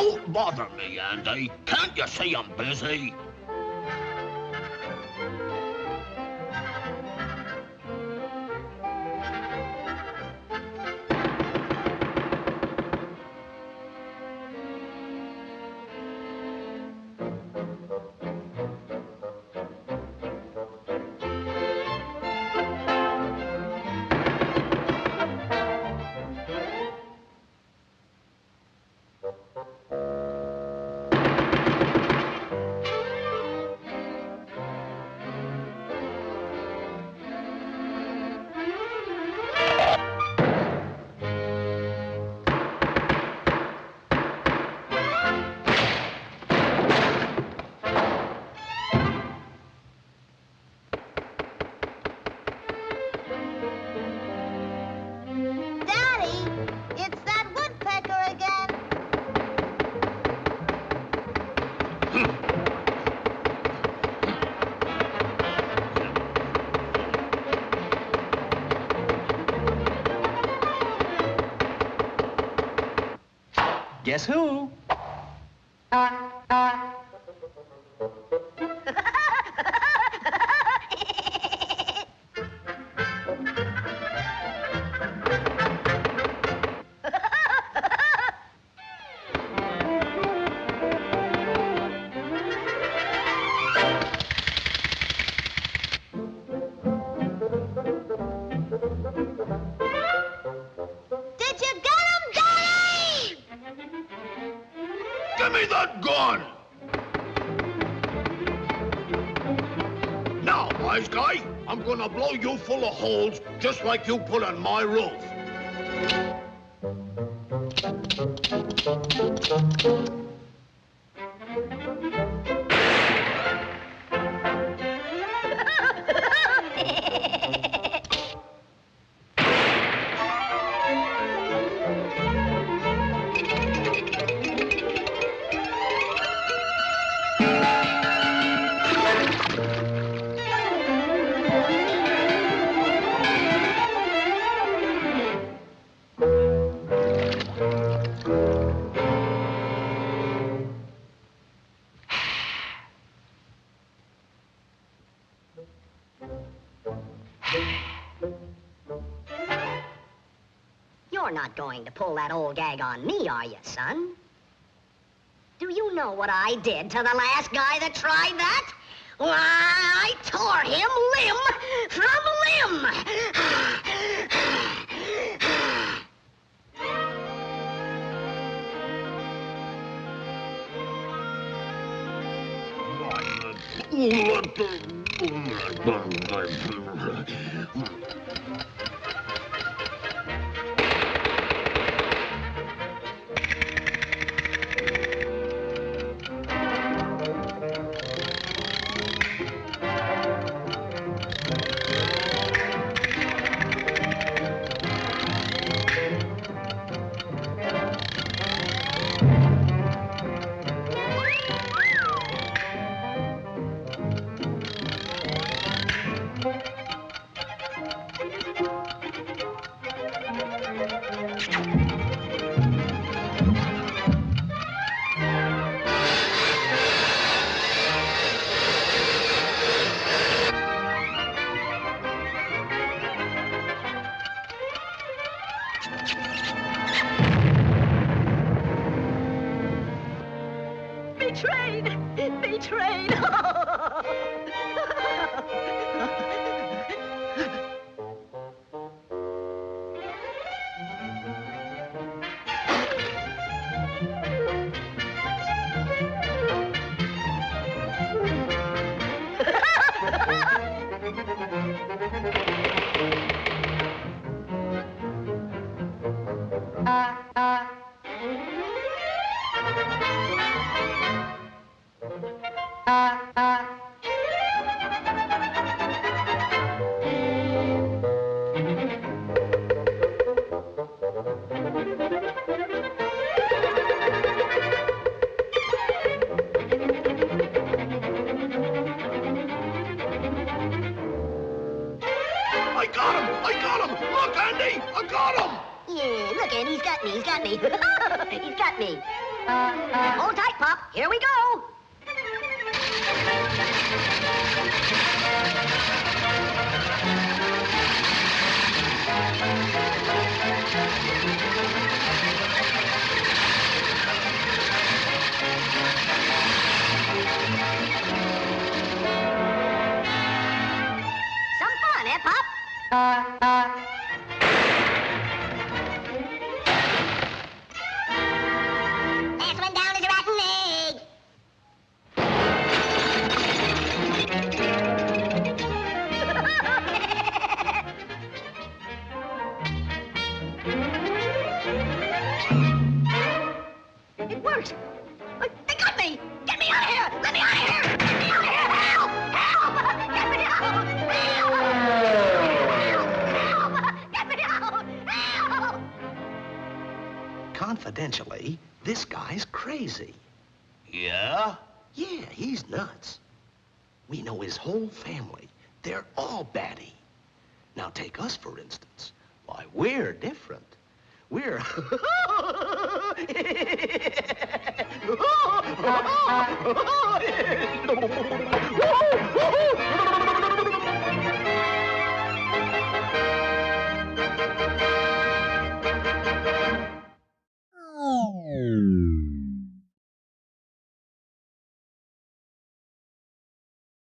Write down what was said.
Don't bother me, Andy. Can't you see I'm busy? It's that woodpecker again. Guess who? Did you get him, Daddy? Give me that gun! Now, wise guy, I'm gonna blow you full of holes just like you put on my roof. You're not going to pull that old gag on me, are you, son? Do you know what I did to the last guy that tried that? Why, I tore him limb from Betrayed! Betrayed! I got him! Look, Andy! I got him! Yeah, look, Andy, he's got me. He's got me. He's got me. Hold tight, Pop. Here we go. Some fun, eh, Pop? Last one down is a rotten egg. It works. They got me. Get me out of here. Let me out of here. Get me out of here. Help! Help! Get me out! Help! Help! Get me out! Help! Confidentially, this guy's crazy. Yeah? Yeah, he's nuts. We know his whole family. They're all batty. Now take us, for instance. Why, we're different. We're...